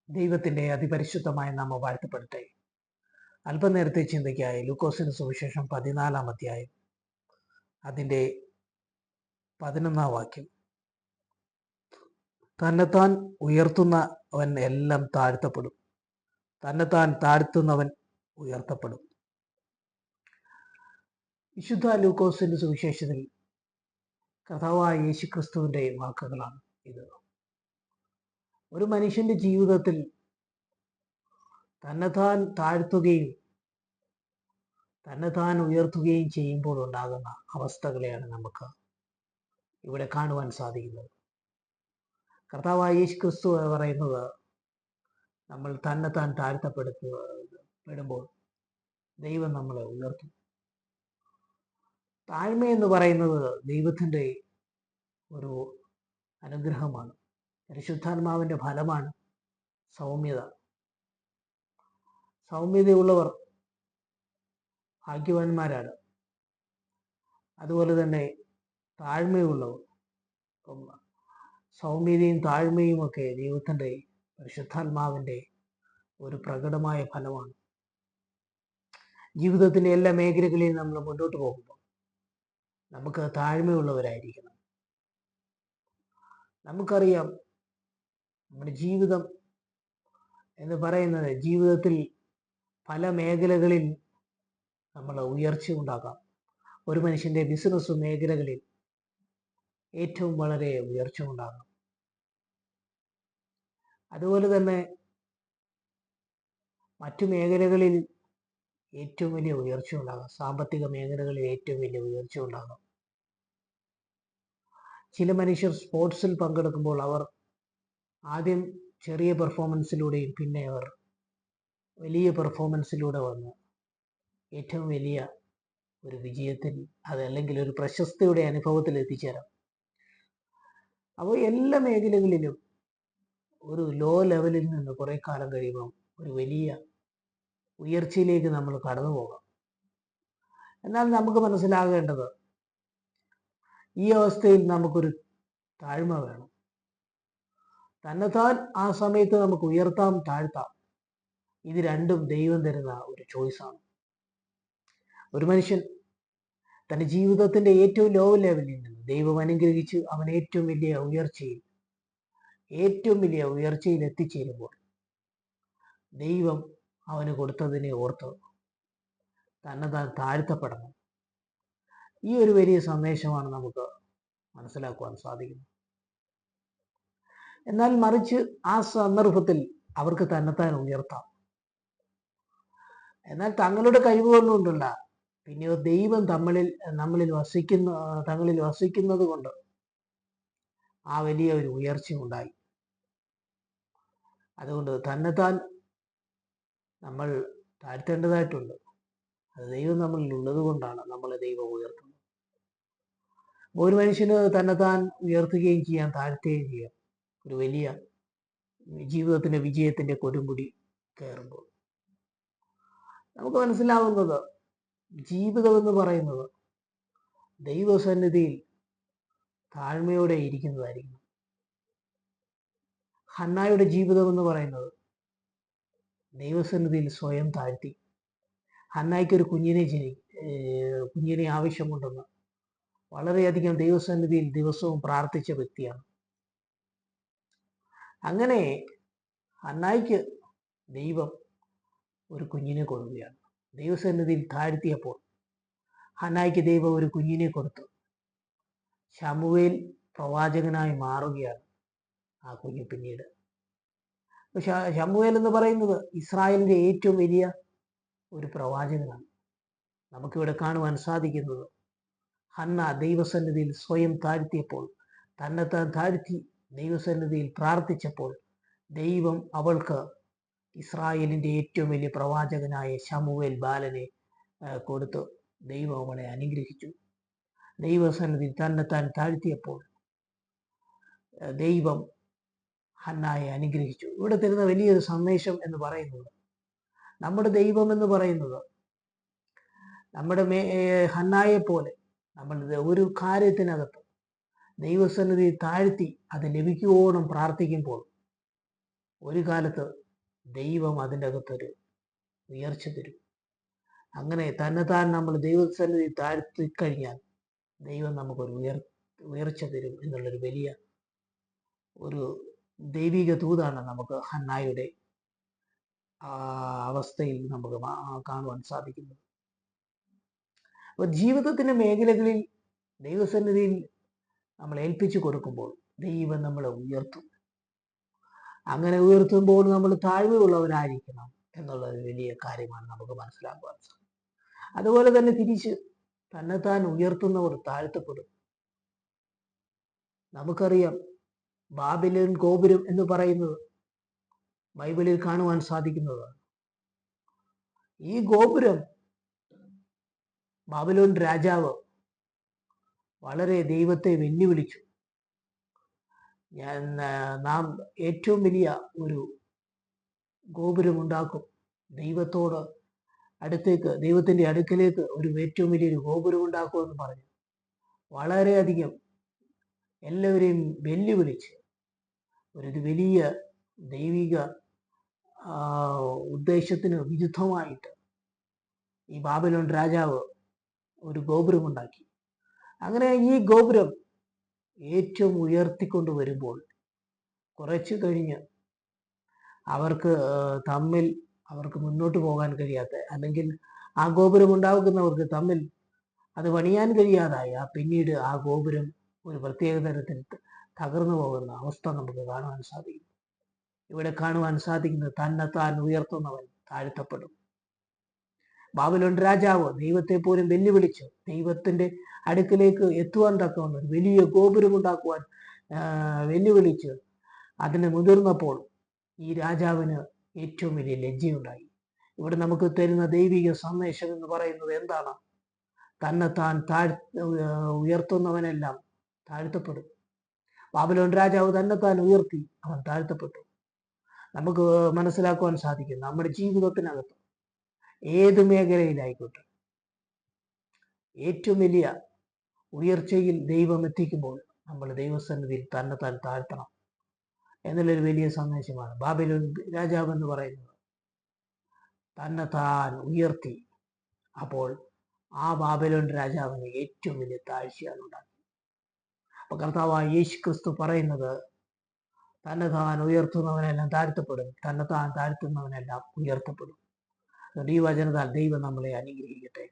ദൈവത്തിന്റെ അതിപരിശുദ്ധമായ നാമം വാഴ്ത്തപ്പെടട്ടെ. അല്പനേരത്തെ ചിന്തയ്ക്കായി ലൂക്കോസിന് സുവിശേഷം 14 അധ്യായം അതിൻ്റെ 11 വാക്യം. തന്നെത്താൻ ഉയർത്തുന്നവൻ എല്ലാം താഴ്ത്തപ്പെടും, തന്നെത്താൻ താഴ്ത്തുന്നവൻ ഉയർത്തപ്പെടും. വിശുദ്ധ ലൂക്കോസിന്റെ സുവിശേഷത്തിൽ കർത്താവായ യേശുക്രിസ്തുവിന്റെ വാക്കുകളാണ് ഇത്. ഒരു മനുഷ്യന്റെ ജീവിതത്തിൽ തന്നെത്താൻ താഴ്ത്തുകയും തന്നെത്താൻ ഉയർത്തുകയും ചെയ്യുമ്പോൾ ഉണ്ടാകുന്ന അവസ്ഥകളെയാണ് നമുക്ക് ഇവിടെ കാണുവാൻ സാധിക്കുന്നത്. കർത്താവായ യേശു ക്രിസ്തു പറയുന്നത്, നമ്മൾ തന്നെത്താൻ താഴ്ത്തപ്പെടുമ്പോൾ ദൈവം നമ്മളെ ഉയർത്തും. താഴ്മ എന്ന് പറയുന്നത് ദൈവത്തിൻ്റെ ഒരു അനുഗ്രഹമാണ്. പരിശുദ്ധാത്മാവിൻ്റെ ഫലമാണ് സൗമ്യത. സൗമ്യതയുള്ളവർ ഭാഗ്യവാന്മാരാണ്. അതുപോലെ തന്നെ താഴ്മയുള്ളവർ, സൗമ്യതയും താഴ്മയും ഒക്കെ ദൈവത്തിൻ്റെ പരിശുദ്ധാത്മാവിൻ്റെ ഒരു പ്രകടമായ ഫലമാണ്. ജീവിതത്തിൻ്റെ എല്ലാ മേഖലകളിലും നമ്മൾ മുന്നോട്ട് പോകുമ്പോൾ നമുക്ക് താഴ്മയുള്ളവരായിരിക്കണം. നമുക്കറിയാം, നമ്മുടെ ജീവിതം എന്ന് പറയുന്നത്, ജീവിതത്തിൽ പല മേഖലകളിൽ നമ്മൾ ഉയർച്ച ഉണ്ടാകാം. ഒരു മനുഷ്യൻ്റെ ബിസിനസ് മേഖലകളിൽ ഏറ്റവും വളരെ ഉയർച്ച ഉണ്ടാകാം. അതുപോലെ തന്നെ മറ്റു മേഖലകളിൽ ഏറ്റവും വലിയ ഉയർച്ച ഉണ്ടാകാം. സാമ്പത്തിക മേഖലകളിൽ ഏറ്റവും വലിയ ഉയർച്ച ഉണ്ടാകാം. ചില മനുഷ്യർ സ്പോർട്സിൽ പങ്കെടുക്കുമ്പോൾ അവർ ആദ്യം ചെറിയ പെർഫോമൻസിലൂടെയും പിന്നെ അവർ വലിയ പെർഫോമൻസിലൂടെ വന്ന് ഏറ്റവും വലിയ ഒരു വിജയത്തിൽ, അതല്ലെങ്കിൽ ഒരു പ്രശസ്തിയുടെ അനുഭവത്തിൽ എത്തിച്ചേരാം. അപ്പോൾ എല്ലാ മേഖലകളിലും ഒരു ലോ ലെവലിൽ നിന്ന് കുറേ കാലം കഴിയുമ്പം ഒരു വലിയ ഉയർച്ചയിലേക്ക് നമ്മൾ കടന്നു പോകാം. എന്നാൽ നമുക്ക് മനസ്സിലാകേണ്ടത്, ഈ അവസ്ഥയിൽ നമുക്കൊരു താഴ്മ വേണം. തന്നെത്താൻ ആ സമയത്ത് നമുക്ക് ഉയർത്താം, താഴ്ത്താം. ഇത് രണ്ടും ദൈവം തരുന്ന ഒരു ചോയ്സാണ്. ഒരു മനുഷ്യൻ തൻ്റെ ജീവിതത്തിൻ്റെ ഏറ്റവും ലോ ലെവലിൽ നിന്ന് ദൈവം അനുഗ്രഹിച്ച് അവൻ ഏറ്റവും വലിയ ഉയർച്ചയിൽ എത്തിച്ചേരുമ്പോൾ ദൈവം അവന് കൊടുത്തതിനെ ഓർത്ത് തന്നെത്താൻ താഴ്ത്തപ്പെടണം. ഈ ഒരു വലിയ സന്ദേശമാണ് നമുക്ക് മനസ്സിലാക്കുവാൻ സാധിക്കുന്നത്. എന്നാൽ മറിച്ച് ആ സന്ദർഭത്തിൽ അവർക്ക് തന്നെത്താൻ ഉയർത്താം. എന്നാൽ തങ്ങളുടെ കഴിവുകൊണ്ടുണ്ടല്ല, പിന്നെയോ ദൈവം തങ്ങളിൽ വസിക്കുന്നത് കൊണ്ട് ആ വലിയ ഒരു ഉയർച്ച ഉണ്ടായി. അതുകൊണ്ട് തന്നെത്താൻ നമ്മൾ താഴ്ത്തേണ്ടതായിട്ടുണ്ട്. അത് ദൈവം നമ്മളിൽ ഉള്ളത് കൊണ്ടാണ് നമ്മളെ ദൈവം ഉയർത്തുന്നത്. ഒരു മനുഷ്യന് തന്നെത്താൻ ഉയർത്തുകയും ചെയ്യാം, താഴ്ത്തുകയും ചെയ്യാം. ഒരു വലിയ ജീവിതത്തിന്റെ വിജയത്തിന്റെ കൊടുമുടി കയറുമ്പോൾ നമുക്ക് മനസ്സിലാവുന്നത്, ജീവിതം എന്ന് പറയുന്നത് ദൈവസന്നിധിയിൽ താഴ്മയോടെ ഇരിക്കുന്നതായിരിക്കും. ഹന്നായുടെ ജീവിതം എന്ന് പറയുന്നത് ദൈവസന്നിധിയിൽ സ്വയം താഴ്ത്തി. ഹന്നായ്ക്കൊരു കുഞ്ഞിനെ ആവശ്യമുണ്ടെന്ന് വളരെയധികം ദൈവസന്നിധിയിൽ ദിവസവും പ്രാർത്ഥിച്ച വ്യക്തിയാണ്. അങ്ങനെ ഹന്നായ്ക്ക് ദൈവം ഒരു കുഞ്ഞിനെ കൊടുക്കുകയാണ്. ദൈവസന്നിധിയിൽ താഴ്ത്തിയപ്പോൾ ഹന്നായ്ക്ക് ദൈവം ഒരു കുഞ്ഞിനെ കൊടുത്തു. ശമൂവേൽ പ്രവാചകനായി മാറുകയാണ് ആ കുഞ്ഞ് പിന്നീട്. ശമൂവേൽ എന്ന് പറയുന്നത് ഇസ്രായേലിന്റെ ഏറ്റവും വലിയ ഒരു പ്രവാചകനാണ്. നമുക്കിവിടെ കാണുവാൻ സാധിക്കുന്നത്, ഹന്ന ദൈവസന്നിധിയിൽ സ്വയം താഴ്ത്തിയപ്പോൾ, തന്നെത്താൻ താഴ്ത്തി ദൈവസന്നിധിയിൽ പ്രാർത്ഥിച്ചപ്പോൾ ദൈവം അവൾക്ക് ഇസ്രായേലിന്റെ ഏറ്റവും വലിയ പ്രവാചകനായ ശമൂവേൽ ബാലനെ കൊടുത്ത് ദൈവം അവളെ അനുഗ്രഹിച്ചു. ദൈവസന്നിധിയിൽ തന്നെത്താൻ താഴ്ത്തിയപ്പോൾ ദൈവം ഹന്നായെ അനുഗ്രഹിച്ചു. ഇവിടെ തരുന്ന വലിയൊരു സന്ദേശം എന്ന് പറയുന്നത്, നമ്മുടെ ദൈവം എന്ന് പറയുന്നത് നമ്മുടെ ഹന്നായെ പോലെ നമ്മൾ ഒരു കാര്യത്തിനകത്ത് ദൈവസന്നിധി താഴ്ത്തി അത് ലഭിക്കുവോളം പ്രാർത്ഥിക്കുമ്പോൾ ഒരു കാലത്ത് ദൈവം അതിൻ്റെ അകത്തൊരു ഉയർച്ച തരും. അങ്ങനെ തന്നെത്താൻ നമ്മൾ ദൈവസന്നിധി താഴ്ത്തി കഴിഞ്ഞാൽ ദൈവം നമുക്കൊരു ഉയർച്ച തരും എന്നുള്ളൊരു വലിയ ഒരു ദൈവിക തൂതാണ് നമുക്ക് ഹന്നായുടെ അവസ്ഥയിൽ നമുക്ക് കാണുവാൻ സാധിക്കുന്നത്. അപ്പോൾ ജീവിതത്തിന്റെ മേഖലകളിൽ ദൈവസന്നിധിയിൽ നമ്മൾ ഏൽപ്പിച്ചു കൊടുക്കുമ്പോൾ ദൈവം നമ്മളെ ഉയർത്തും. അങ്ങനെ ഉയർത്തുമ്പോൾ നമ്മൾ താഴ്മയുള്ളവരായിരിക്കണം എന്നുള്ളത് വലിയ കാര്യമാണ് നമുക്ക് മനസ്സിലാക്കുവാൻ സാധിക്കും. അതുപോലെ തന്നെ തിരിച്ച് തന്നെത്താൻ ഉയർത്തുന്നവർ താഴ്ത്തപ്പെടും. നമുക്കറിയാം, ബാബിലോൺ ഗോപുരം എന്ന് പറയുന്നത് ബൈബിളിൽ കാണുവാൻ സാധിക്കുന്നതാണ്. ഈ ഗോപുരം ബാബിലോൺ രാജാവ് വളരെ ദൈവത്തെ വെല്ലുവിളിച്ചു. നാം ഏറ്റവും വലിയ ഒരു ഗോപുരം ഉണ്ടാക്കും, ദൈവത്തോട് അടുത്തേക്ക്, ദൈവത്തിന്റെ അടുക്കലേക്ക് ഒരു ഏറ്റവും വലിയൊരു ഗോപുരം ഉണ്ടാക്കുമെന്ന് പറഞ്ഞു വളരെയധികം എല്ലാവരെയും വെല്ലുവിളിച്ച് ഒരു വലിയ ദൈവിക ഉദ്ദേശത്തിന് വിരുദ്ധമായിട്ട് ഈ ബാബിലോൺ രാജാവ് ഒരു ഗോപുരമുണ്ടാക്കി. അങ്ങനെ ഈ ഗോപുരം ഏറ്റവും ഉയർത്തിക്കൊണ്ട് വരുമ്പോൾ കുറച്ച് കഴിഞ്ഞ് അവർക്ക് മുന്നോട്ട് പോകാൻ കഴിയാത്ത, അല്ലെങ്കിൽ ആ ഗോപുരം ഉണ്ടാക്കുന്നവർക്ക് തമ്മിൽ അത് പണിയാൻ കഴിയാതായി പിന്നീട് ആ ഗോപുരം ഒരു പ്രത്യേക തരത്തിൽ തകർന്നു പോകുന്ന അവസ്ഥ നമുക്ക് കാണുവാൻ സാധിക്കും. ഇവിടെ കാണുവാൻ സാധിക്കുന്നത് തന്നെത്താൻ ഉയർത്തുന്നവൻ താഴ്ത്തപ്പെടും. ബാബിലോൺ രാജാവ് ദൈവത്തെ പോലും വെല്ലുവിളിച്ച് ദൈവത്തിന്റെ അടുക്കിലേക്ക് എത്തുവാൻ തക്കവണ്ണം ഒരു വലിയ ഗോപുരം ഉണ്ടാക്കുവാൻ വെല്ലുവിളിച്ച് അതിന് മുതിർന്നപ്പോൾ ഈ രാജാവിന് ഏറ്റവും വലിയ ലജ്ജയുണ്ടായി. ഇവിടെ നമുക്ക് തരുന്ന ദൈവിക സന്ദേശം എന്ന് പറയുന്നത് എന്താണ്? തന്നെത്താൻ ഉയർത്തുന്നവനെല്ലാം താഴ്ത്തപ്പെടും. ബാബിലോൺ രാജാവ് തന്നെത്താൻ ഉയർത്തി, അവൻ താഴ്ത്തപ്പെട്ടു. നമുക്ക് മനസ്സിലാക്കുവാൻ സാധിക്കും, നമ്മുടെ ജീവിതത്തിനകത്ത് ഏത് മേഖലയിലായിക്കോട്ടെ ഏറ്റവും വലിയ ഉയർച്ചയിൽ ദൈവം എത്തിക്കുമ്പോൾ നമ്മൾ ദൈവസന്നിധിയിൽ തന്നെത്താൻ താഴ്ത്തണം എന്നുള്ളൊരു വലിയ സന്ദേശമാണ്. ബാബിലോൺ രാജാവ് എന്ന് പറയുന്നത് തന്നെത്താൻ ഉയർത്തി. അപ്പോൾ ആ ബാബിലോൺ രാജാവിന് ഏറ്റവും വലിയ താഴ്ചയാണ് ഉണ്ടാക്കി. അപ്പൊ കർത്താവായ യേശു ക്രിസ്തു പറയുന്നത്, തന്നെത്താൻ ഉയർത്തുന്നവനെല്ലാം താഴ്ത്തപ്പെടും, തന്നെത്താൻ താഴ്ത്തുന്നവനെല്ലാം ഉയർത്തപ്പെടും. ഈ വചനത്താൽ ദൈവം നമ്മളെ അനുഗ്രഹിക്കട്ടെ.